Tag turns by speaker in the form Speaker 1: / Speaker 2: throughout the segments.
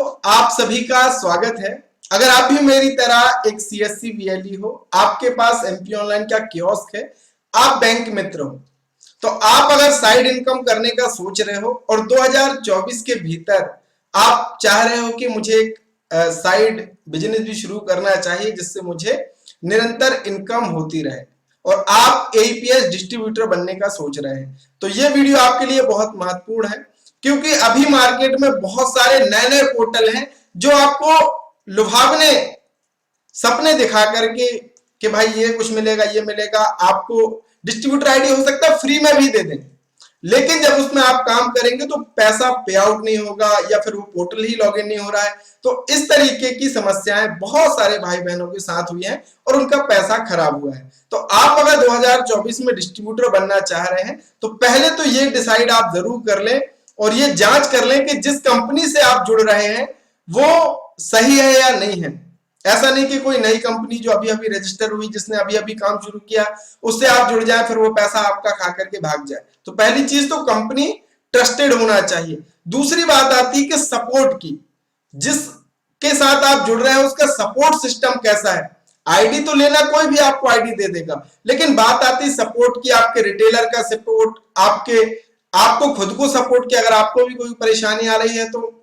Speaker 1: आप सभी का स्वागत है। अगर आप भी मेरी तरह एक सीएससी वीएलई हो, आपके पास एमपी ऑनलाइन का कियोस्क है, आप बैंक मित्र हो, तो आप अगर साइड इनकम करने का सोच रहे हो और 2024 के भीतर आप चाह रहे हो कि मुझे एक साइड बिजनेस भी शुरू करना चाहिए जिससे मुझे निरंतर इनकम होती रहे और आप एईपीएस डिस्ट्रीब्यूटर बनने का सोच रहे हैं, तो ये वीडियो आपके लिए बहुत महत्वपूर्ण है क्योंकि अभी मार्केट में बहुत सारे नए नए पोर्टल हैं जो आपको लुभावने सपने दिखा करके कि भाई ये कुछ मिलेगा, ये मिलेगा, आपको डिस्ट्रीब्यूटर आईडी हो सकता है फ्री में भी दे दें, लेकिन जब उसमें आप काम करेंगे तो पैसा पे आउट नहीं होगा या फिर वो पोर्टल ही लॉगिन नहीं हो रहा है। तो इस तरीके की समस्याएं बहुत सारे भाई बहनों के साथ हुई हैं और उनका पैसा खराब हुआ है। तो आप अगर 2024 में डिस्ट्रीब्यूटर बनना चाह रहे हैं तो पहले तो ये डिसाइड आप जरूर कर लें और ये जांच कर लें कि जिस कंपनी से आप जुड़ रहे हैं वो सही है या नहीं है। ऐसा नहीं कि कोई नई कंपनी जो अभी अभी रजिस्टर हुई, जिसने अभी अभी काम शुरू किया, उससे आप जुड़ जाए फिर वो पैसा आपका खा करके भाग जाए। तो पहली चीज तो कंपनी ट्रस्टेड होना चाहिए। दूसरी बात आती है कि सपोर्ट की, जिसके साथ आप जुड़ रहे हैं उसका सपोर्ट सिस्टम कैसा है। आईडी तो लेना कोई भी आपको आईडी दे देगा, लेकिन बात आती है सपोर्ट की, आपके रिटेलर का सपोर्ट, आपको खुद को सपोर्ट किया, अगर आपको भी कोई परेशानी आ रही है तो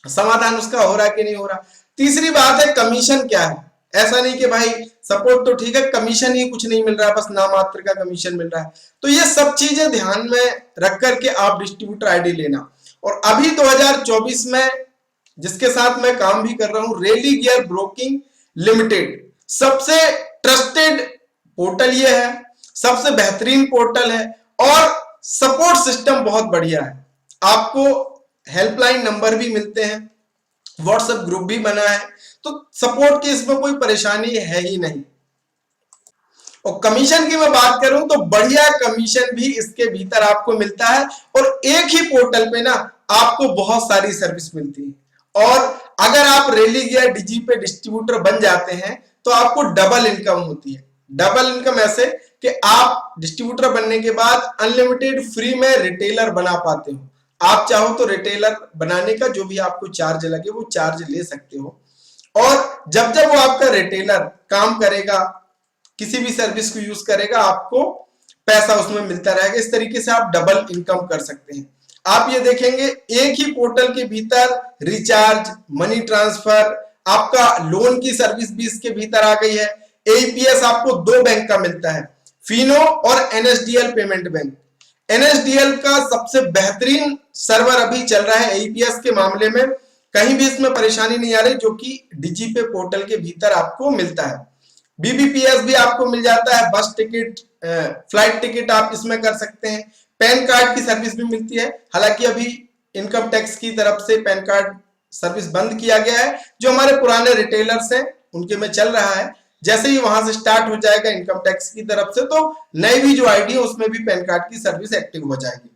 Speaker 1: समाधान उसका हो रहा है कि नहीं हो रहा। तीसरी बात है कमीशन क्या है। ऐसा नहीं कि भाई सपोर्ट तो ठीक है, कमीशन ही कुछ नहीं मिल रहा है, बस नामात्र का कमीशन मिल रहा है। तो ये सब चीजें ध्यान में रख करके आप डिस्ट्रीब्यूटर आईडी लेना। और अभी 2024 में जिसके साथ मैं काम भी कर रहा हूं, रेली गियर ब्रोकिंग लिमिटेड, सबसे ट्रस्टेड पोर्टल ये है, सबसे बेहतरीन पोर्टल है और सपोर्ट सिस्टम बहुत बढ़िया है। आपको हेल्पलाइन नंबर भी मिलते हैं, व्हाट्सएप ग्रुप भी बना है, तो सपोर्ट की इसमें कोई परेशानी है ही नहीं। और कमीशन की मैं बात करूं तो बढ़िया कमीशन भी इसके भीतर आपको मिलता है और एक ही पोर्टल पे ना आपको बहुत सारी सर्विस मिलती है। और अगर आप रेली गियर डीजी पे डिस्ट्रीब्यूटर बन जाते हैं तो आपको डबल इनकम होती है। डबल इनकम ऐसे कि आप डिस्ट्रीब्यूटर बनने के बाद अनलिमिटेड फ्री में रिटेलर बना पाते हो। आप चाहो तो रिटेलर बनाने का जो भी आपको चार्ज लगे वो चार्ज ले सकते हो, और जब जब वो आपका रिटेलर काम करेगा, किसी भी सर्विस को यूज करेगा, आपको पैसा उसमें मिलता रहेगा। इस तरीके से आप डबल इनकम कर सकते हैं। आप ये देखेंगे एक ही पोर्टल के भीतर रिचार्ज, मनी ट्रांसफर, आपका लोन की सर्विस भी इसके भीतर आ गई है। एईपीएस आपको 2 बैंक का मिलता है, फिनो और एनएसडीएल पेमेंट बैंक। एनएसडीएल का सबसे बेहतरीन सर्वर अभी चल रहा है एईपीएस के मामले में, कहीं भी इसमें परेशानी नहीं आ रही, जो कि डीजीपे पोर्टल के भीतर आपको मिलता है। बीबीपीएस भी आपको मिल जाता है, बस टिकट, फ्लाइट टिकट आप इसमें कर सकते हैं। पैन कार्ड की सर्विस भी मिलती है, हालांकि अभी इनकम टैक्स की तरफ से पैन कार्ड सर्विस बंद किया गया है। जो हमारे पुराने रिटेलर्स हैं उनके में चल रहा है, जैसे ही वहां से स्टार्ट हो जाएगा इनकम टैक्स की तरफ से तो नई भी जो आईडी है उसमें भी पैन कार्ड की सर्विस एक्टिव हो जाएगी।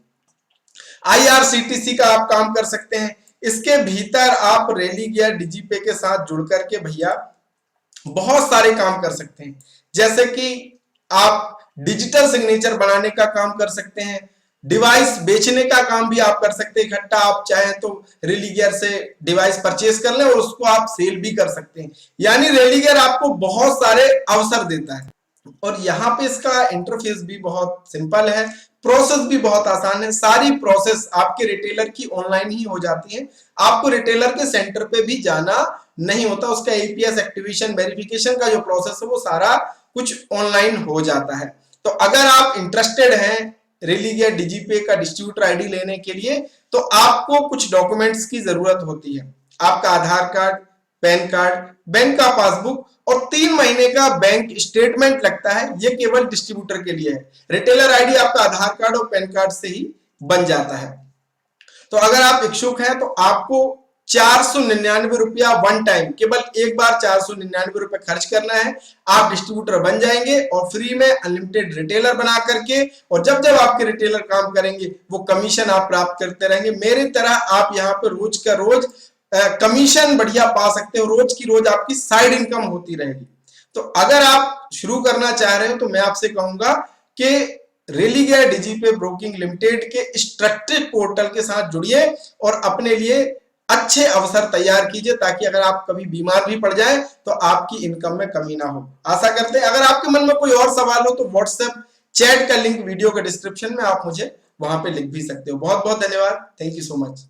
Speaker 1: आईआरसीटीसी का आप काम कर सकते हैं। इसके भीतर आप रेली गियर डीजीपे के साथ जुड़ करके भैया बहुत सारे काम कर सकते हैं, जैसे कि आप डिजिटल सिग्नेचर बनाने का काम कर सकते हैं, डिवाइस बेचने का काम भी आप कर सकते हैं। इकट्ठा आप चाहें तो रेली गियर से डिवाइस परचेज कर लें और उसको आप सेल भी कर सकते हैं। यानी रेली गियर आपको बहुत सारे अवसर देता है। और यहाँ पे इसका इंटरफेस भी बहुत सिंपल है, प्रोसेस भी बहुत आसान है। सारी प्रोसेस आपके रिटेलर की ऑनलाइन ही हो जाती है, आपको रिटेलर के सेंटर पे भी जाना नहीं होता। उसका एईपीएस एक्टिवेशन वेरिफिकेशन का जो प्रोसेस है वो सारा कुछ ऑनलाइन हो जाता है। तो अगर आप इंटरेस्टेड हैं रेली गियर डीजीपे का डिस्ट्रीब्यूटर आईडी लेने के लिए तो आपको कुछ डॉक्यूमेंट्स की जरूरत होती है। आपका आधार कार्ड, पैन कार्ड, बैंक का पासबुक और 3 महीने का बैंक स्टेटमेंट लगता है। ये केवल डिस्ट्रीब्यूटर के लिए है। रिटेलर आईडी आपका आधार कार्ड और पैन कार्ड से ही बन जाता है। तो अगर आप इच्छुक हैं तो आपको 499 रुपया वन टाइम, केवल एक बार 499 रुपए खर्च करना है, आप डिस्ट्रीब्यूटर बन जाएंगे और फ्री में अनलिमिटेड रिटेलर बना करके, और जब जब आपके रिटेलर काम करेंगे वो कमीशन आप प्राप्त करते रहेंगे। मेरी तरह आप यहाँ पे रोज का रोज कमीशन बढ़िया पा सकते हो, रोज की रोज आपकी साइड इनकम होती रहेगी। तो अगर आप शुरू करना चाह रहे हो तो मैं आपसे कहूंगा कि रेली गियर डीजीपे ब्रोकिंग लिमिटेड के स्ट्रक्चर्ड पोर्टल के साथ जुड़िए और अपने लिए अच्छे अवसर तैयार कीजिए ताकि अगर आप कभी बीमार भी पड़ जाए तो आपकी इनकम में कमी ना हो। आशा करते हैं अगर आपके मन में कोई और सवाल हो तो व्हाट्सएप चैट का लिंक वीडियो के डिस्क्रिप्शन में आप मुझे वहां पे लिख भी सकते हो। बहुत बहुत धन्यवाद। Thank you so much.